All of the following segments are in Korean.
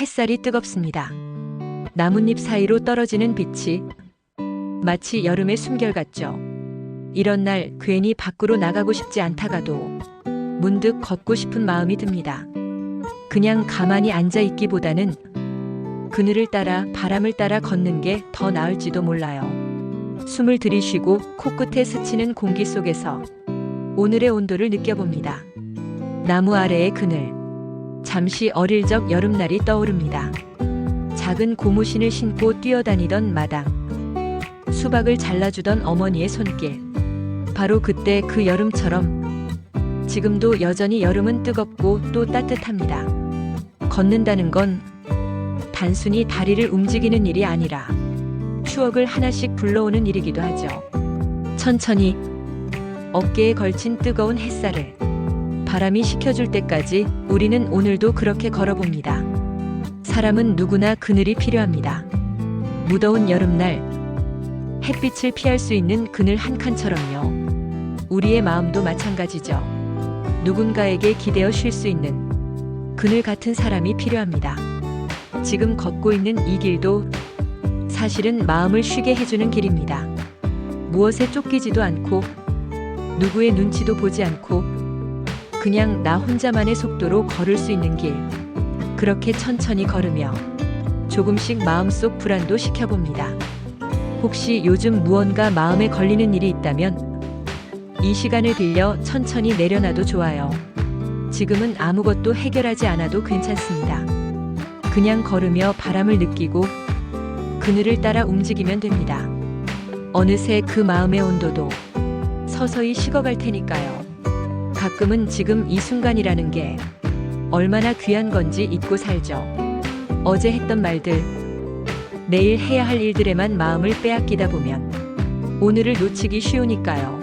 햇살이 뜨겁습니다. 나뭇잎 사이로 떨어지는 빛이 마치 여름의 숨결 같죠. 이런 날 괜히 밖으로 나가고 싶지 않다가도 문득 걷고 싶은 마음이 듭니다. 그냥 가만히 앉아 있기보다는 그늘을 따라 바람을 따라 걷는 게 더 나을지도 몰라요. 숨을 들이쉬고 코끝에 스치는 공기 속에서 오늘의 온도를 느껴봅니다. 나무 아래의 그늘. 잠시 어릴 적 여름날이 떠오릅니다. 작은 고무신을 신고 뛰어다니던 마당. 수박을 잘라주던 어머니의 손길. 바로 그때 그 여름처럼 지금도 여전히 여름은 뜨겁고 또 따뜻합니다. 걷는다는 건 단순히 다리를 움직이는 일이 아니라 추억을 하나씩 불러오는 일이기도 하죠. 천천히 어깨에 걸친 뜨거운 햇살을 바람이 식혀줄 때까지 우리는 오늘도 그렇게 걸어봅니다. 사람은 누구나 그늘이 필요합니다. 무더운 여름날 햇빛을 피할 수 있는 그늘 한 칸처럼요. 우리의 마음도 마찬가지죠. 누군가에게 기대어 쉴 수 있는 그늘 같은 사람이 필요합니다. 지금 걷고 있는 이 길도 사실은 마음을 쉬게 해주는 길입니다. 무엇에 쫓기지도 않고 누구의 눈치도 보지 않고 그냥 나 혼자만의 속도로 걸을 수 있는 길. 그렇게 천천히 걸으며 조금씩 마음속 불안도 식혀봅니다. 혹시 요즘 무언가 마음에 걸리는 일이 있다면 이 시간을 빌려 천천히 내려놔도 좋아요. 지금은 아무것도 해결하지 않아도 괜찮습니다. 그냥 걸으며 바람을 느끼고 그늘을 따라 움직이면 됩니다. 어느새 그 마음의 온도도 서서히 식어갈 테니까요. 가끔은 지금 이 순간이라는 게 얼마나 귀한 건지 잊고 살죠. 어제 했던 말들, 내일 해야 할 일들에만 마음을 빼앗기다 보면 오늘을 놓치기 쉬우니까요.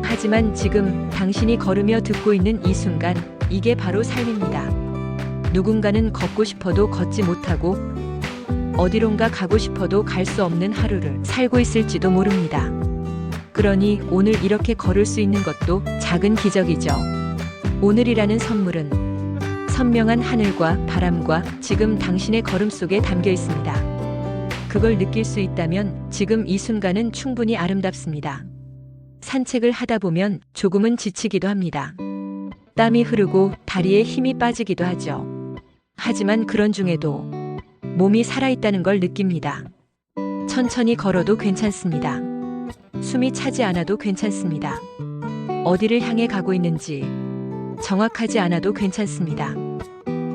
하지만 지금 당신이 걸으며 듣고 있는 이 순간, 이게 바로 삶입니다. 누군가는 걷고 싶어도 걷지 못하고 어디론가 가고 싶어도 갈 수 없는 하루를 살고 있을지도 모릅니다. 그러니 오늘 이렇게 걸을 수 있는 것도 작은 기적이죠. 오늘이라는 선물은 선명한 하늘과 바람과 지금 당신의 걸음 속에 담겨 있습니다. 그걸 느낄 수 있다면 지금 이 순간은 충분히 아름답습니다. 산책을 하다 보면 조금은 지치기도 합니다. 땀이 흐르고 다리에 힘이 빠지기도 하죠. 하지만 그런 중에도 몸이 살아있다는 걸 느낍니다. 천천히 걸어도 괜찮습니다. 숨이 차지 않아도 괜찮습니다. 어디를 향해 가고 있는지 정확하지 않아도 괜찮습니다.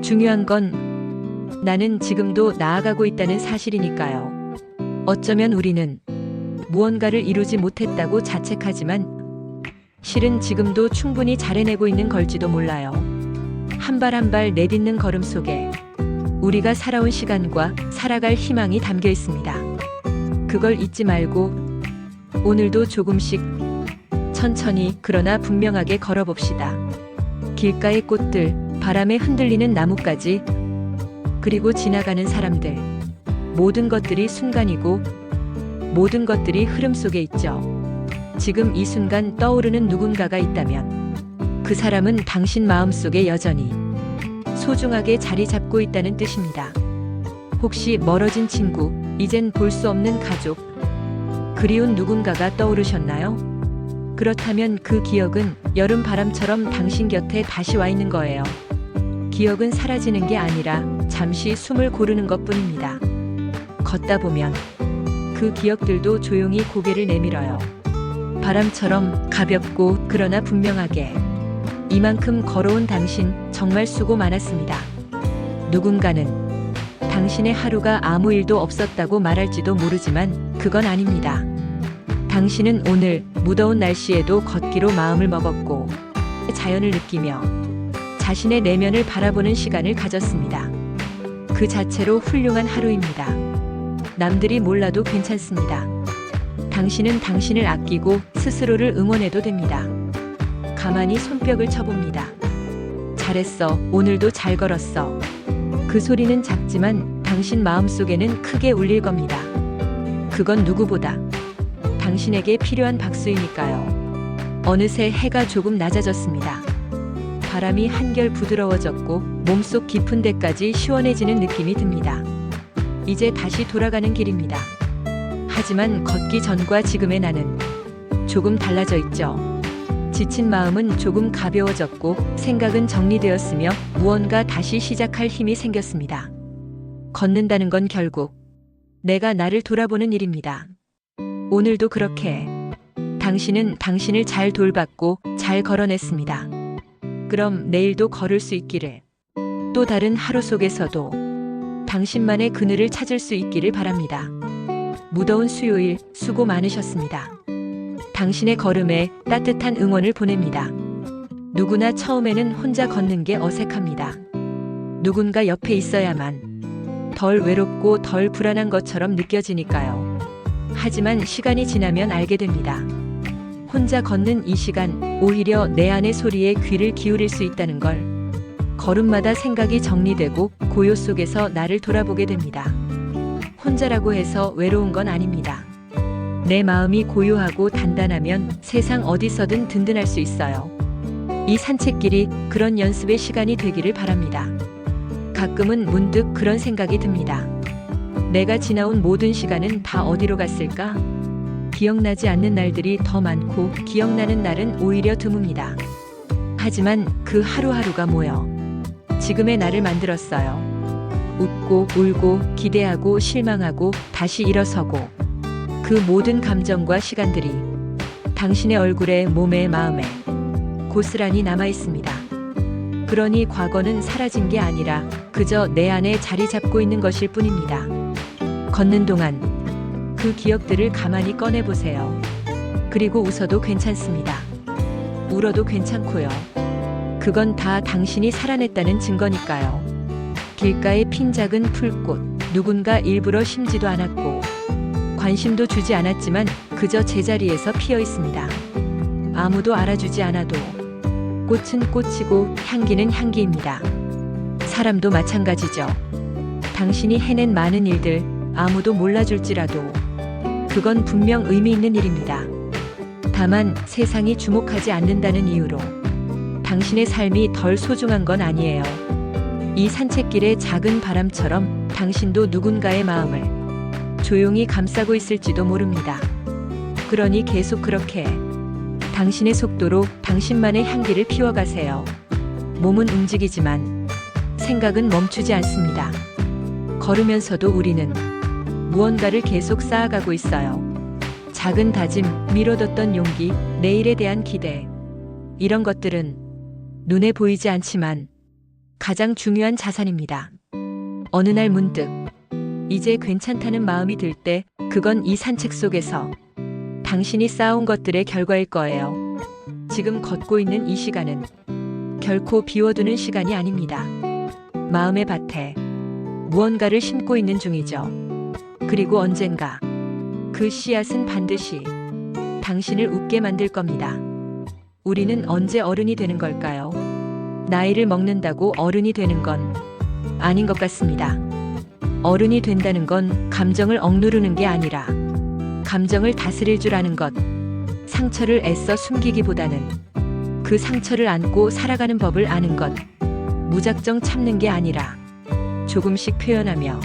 중요한 건 나는 지금도 나아가고 있다는 사실이니까요. 어쩌면 우리는 무언가를 이루지 못했다고 자책하지만 실은 지금도 충분히 잘 해내고 있는 걸지도 몰라요. 한 발 한 발 내딛는 걸음 속에 우리가 살아온 시간과 살아갈 희망이 담겨 있습니다. 그걸 잊지 말고 오늘도 조금씩 천천히 그러나 분명하게 걸어봅시다. 길가의 꽃들, 바람에 흔들리는 나뭇가지, 그리고 지나가는 사람들. 모든 것들이 순간이고 모든 것들이 흐름 속에 있죠. 지금 이 순간 떠오르는 누군가가 있다면 그 사람은 당신 마음속에 여전히 소중하게 자리 잡고 있다는 뜻입니다. 혹시 멀어진 친구, 이젠 볼 수 없는 가족, 그리운 누군가가 떠오르셨나요? 그렇다면 그 기억은 여름 바람처럼 당신 곁에 다시 와 있는 거예요. 기억은 사라지는 게 아니라 잠시 숨을 고르는 것뿐입니다. 걷다 보면 그 기억들도 조용히 고개를 내밀어요. 바람처럼 가볍고 그러나 분명하게. 이만큼 걸어온 당신 정말 수고 많았습니다. 누군가는 당신의 하루가 아무 일도 없었다고 말할지도 모르지만 그건 아닙니다. 당신은 오늘 무더운 날씨에도 걷기로 마음을 먹었고 자연을 느끼며 자신의 내면을 바라보는 시간을 가졌습니다. 그 자체로 훌륭한 하루입니다. 남들이 몰라도 괜찮습니다. 당신은 당신을 아끼고 스스로를 응원해도 됩니다. 가만히 손뼉을 쳐봅니다. 잘했어. 오늘도 잘 걸었어. 그 소리는 작지만 당신 마음속에는 크게 울릴 겁니다. 그건 누구보다 당신에게 필요한 박수이니까요. 어느새 해가 조금 낮아졌습니다. 바람이 한결 부드러워졌고 몸속 깊은 데까지 시원해지는 느낌이 듭니다. 이제 다시 돌아가는 길입니다. 하지만 걷기 전과 지금의 나는 조금 달라져 있죠. 지친 마음은 조금 가벼워졌고 생각은 정리되었으며 무언가 다시 시작할 힘이 생겼습니다. 걷는다는 건 결국 내가 나를 돌아보는 일입니다. 오늘도 그렇게 당신은 당신을 잘 돌봤고 잘 걸어냈습니다. 그럼 내일도 걸을 수 있기를, 또 다른 하루 속에서도 당신만의 그늘을 찾을 수 있기를 바랍니다. 무더운 수요일 수고 많으셨습니다. 당신의 걸음에 따뜻한 응원을 보냅니다. 누구나 처음에는 혼자 걷는 게 어색합니다. 누군가 옆에 있어야만 덜 외롭고 덜 불안한 것처럼 느껴지니까요. 하지만 시간이 지나면 알게 됩니다. 혼자 걷는 이 시간, 오히려 내 안의 소리에 귀를 기울일 수 있다는 걸. 걸음마다 생각이 정리되고 고요 속에서 나를 돌아보게 됩니다. 혼자라고 해서 외로운 건 아닙니다. 내 마음이 고요하고 단단하면 세상 어디서든 든든할 수 있어요. 이 산책길이 그런 연습의 시간이 되기를 바랍니다. 가끔은 문득 그런 생각이 듭니다. 내가 지나온 모든 시간은 다 어디로 갔을까? 기억나지 않는 날들이 더 많고 기억나는 날은 오히려 드뭅니다. 하지만 그 하루하루가 모여 지금의 나를 만들었어요. 웃고 울고 기대하고 실망하고 다시 일어서고, 그 모든 감정과 시간들이 당신의 얼굴에, 몸에, 마음에 고스란히 남아 있습니다. 그러니 과거는 사라진 게 아니라 그저 내 안에 자리 잡고 있는 것일 뿐입니다. 걷는 동안 그 기억들을 가만히 꺼내보세요. 그리고 웃어도 괜찮습니다. 울어도 괜찮고요. 그건 다 당신이 살아냈다는 증거니까요. 길가에 핀 작은 풀꽃, 누군가 일부러 심지도 않았고 관심도 주지 않았지만 그저 제자리에서 피어 있습니다. 아무도 알아주지 않아도 꽃은 꽃이고 향기는 향기입니다. 사람도 마찬가지죠. 당신이 해낸 많은 일들, 아무도 몰라줄지라도 그건 분명 의미 있는 일입니다. 다만 세상이 주목하지 않는다는 이유로 당신의 삶이 덜 소중한 건 아니에요. 이 산책길의 작은 바람처럼 당신도 누군가의 마음을 조용히 감싸고 있을지도 모릅니다. 그러니 계속 그렇게 당신의 속도로 당신만의 향기를 피워가세요. 몸은 움직이지만 생각은 멈추지 않습니다. 걸으면서도 우리는 무언가를 계속 쌓아가고 있어요. 작은 다짐, 미뤄뒀던 용기, 내일에 대한 기대. 이런 것들은 눈에 보이지 않지만 가장 중요한 자산입니다. 어느 날 문득 이제 괜찮다는 마음이 들 때 그건 이 산책 속에서 당신이 쌓아온 것들의 결과일 거예요. 지금 걷고 있는 이 시간은 결코 비워두는 시간이 아닙니다. 마음의 밭에 무언가를 심고 있는 중이죠. 그리고 언젠가 그 씨앗은 반드시 당신을 웃게 만들 겁니다. 우리는 언제 어른이 되는 걸까요? 나이를 먹는다고 어른이 되는 건 아닌 것 같습니다. 어른이 된다는 건 감정을 억누르는 게 아니라 감정을 다스릴 줄 아는 것. 상처를 애써 숨기기보다는 그 상처를 안고 살아가는 법을 아는 것. 무작정 참는 게 아니라 조금씩 표현하며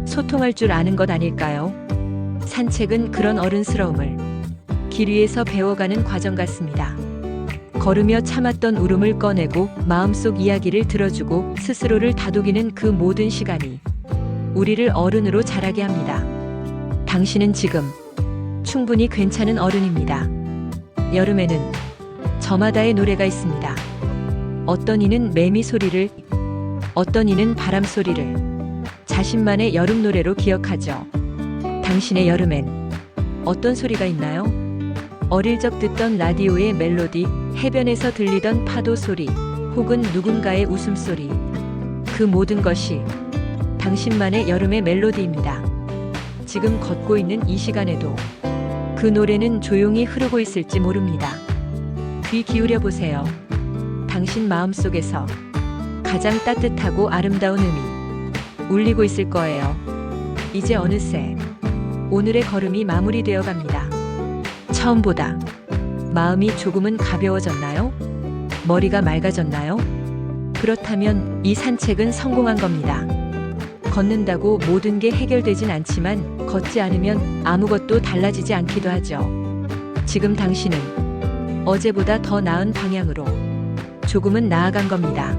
소통할 줄 아는 것 아닐까요? 산책은 그런 어른스러움을 길 위에서 배워가는 과정 같습니다. 걸으며 참았던 울음을 꺼내고 마음속 이야기를 들어주고 스스로를 다독이는 그 모든 시간이 우리를 어른으로 자라게 합니다. 당신은 지금 충분히 괜찮은 어른입니다. 여름에는 저마다의 노래가 있습니다. 어떤 이는 매미 소리를, 어떤 이는 바람 소리를 자신만의 여름 노래로 기억하죠. 당신의 여름엔 어떤 소리가 있나요? 어릴 적 듣던 라디오의 멜로디, 해변에서 들리던 파도 소리, 혹은 누군가의 웃음소리. 그 모든 것이 당신만의 여름의 멜로디입니다. 지금 걷고 있는 이 시간에도 그 노래는 조용히 흐르고 있을지 모릅니다. 귀 기울여 보세요. 당신 마음속에서 가장 따뜻하고 아름다운 음이 울리고 있을 거예요. 이제 어느새 오늘의 걸음이 마무리되어 갑니다. 처음보다 마음이 조금은 가벼워졌나요? 머리가 맑아졌나요? 그렇다면 이 산책은 성공한 겁니다. 걷는다고 모든 게 해결되진 않지만 걷지 않으면 아무것도 달라지지 않기도 하죠. 지금 당신은 어제보다 더 나은 방향으로 조금은 나아간 겁니다.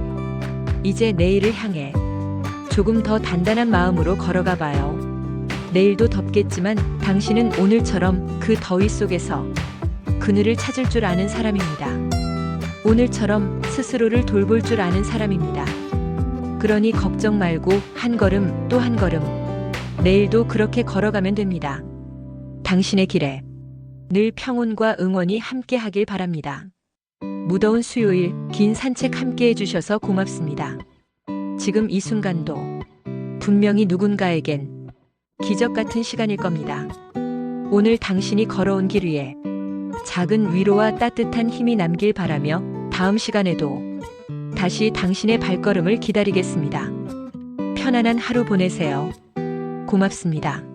이제 내일을 향해 조금 더 단단한 마음으로 걸어가 봐요. 내일도 덥겠지만 당신은 오늘처럼 그 더위 속에서 그늘을 찾을 줄 아는 사람입니다. 오늘처럼 스스로를 돌볼 줄 아는 사람입니다. 그러니 걱정 말고 한 걸음 또 한 걸음 내일도 그렇게 걸어가면 됩니다. 당신의 길에 늘 평온과 응원이 함께 하길 바랍니다. 무더운 수요일 긴 산책 함께 해주셔서 고맙습니다. 지금 이 순간도 분명히 누군가에겐 기적 같은 시간일 겁니다. 오늘 당신이 걸어온 길 위에 작은 위로와 따뜻한 힘이 남길 바라며 다음 시간에도 다시 당신의 발걸음을 기다리겠습니다. 편안한 하루 보내세요. 고맙습니다.